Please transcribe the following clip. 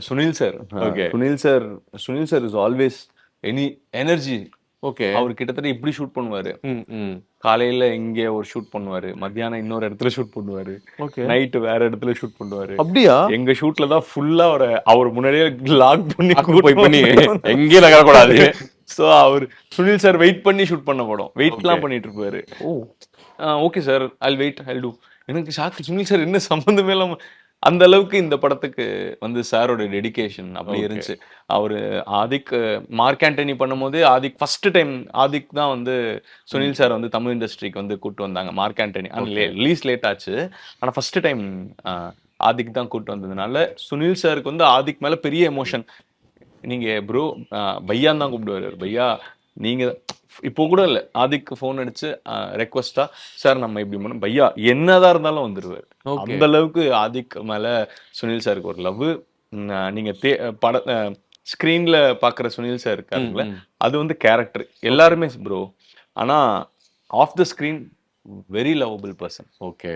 Sunil sir. Okay. Sunil sir is always energy. Okay. அவர் கிட்டத்தட்ட இப்படி ஷூட் பண்ணுவாரு. ம். காலையில இங்க ஒரு ஷூட் பண்ணுவாரு, மத்தியானம் இன்னொரு இடத்துல ஷூட் பண்ணுவாரு, ஓகே. நைட்டு வேற இடத்துல ஷூட் பண்ணுவாரு. அப்படியா? எங்க ஷூட்ல தான் ஃபுல்லா அவர் முன்னாடியே லாக் பண்ணி போய் பண்ணி எங்கேயும் நகரக்கூடாது. ஸோ அவர் சுனில் சார் வெயிட் பண்ணி ஷூட் பண்ண படம். வெயிட்லாம் பண்ணிட்டு இருப்பாரு. Okay sir, I'll wait, I'll do. எனக்கு ஷாக். சுனில் சார் என்ன சம்பந்தமே இல்லாம அந்த அளவுக்கு இந்த படத்துக்கு வந்து சாரோட டெடிகேஷன் அப்படி இருந்துச்சு. அவரு ஆதிக் மார்க் ஆண்டனி பண்ணும்போது ஆதிக் ஃபர்ஸ்ட் டைம் ஆதிக் தான் வந்து சுனில் சார் வந்து தமிழ் இண்டஸ்ட்ரிக்கு வந்து கூட்டு வந்தாங்க. மார்க் ஆண்டனி ரிலீஸ் லேட் ஆச்சு, ஆனா ஃபர்ஸ்ட் டைம் ஆதிக் தான் கூட்டு வந்ததுனால சுனில் சாருக்கு வந்து ஆதிக் மேல பெரிய எமோஷன். நீங்க ப்ரோ பையான்னு தான் கூப்பிடுவாரு. பையா நீங்க இப்போ கூட இல்லை, ஆதிக்கு ஃபோன் அடிச்சு ரெக்வஸ்டா சார் நம்ம இப்படி பண்ணோம் பையா என்னதான் இருந்தாலும் வந்துடுவார். அந்த அளவுக்கு ஆதிக் மேல சுனில் சாருக்கு ஒரு லவ். நீங்க பட ஸ்கிரீன்ல பாக்குற சுனில் சார் இருக்காருங்களே, அது வந்து கேரக்டர் எல்லாருமே ப்ரோ. ஆனா off the screen very lovable person. Okay.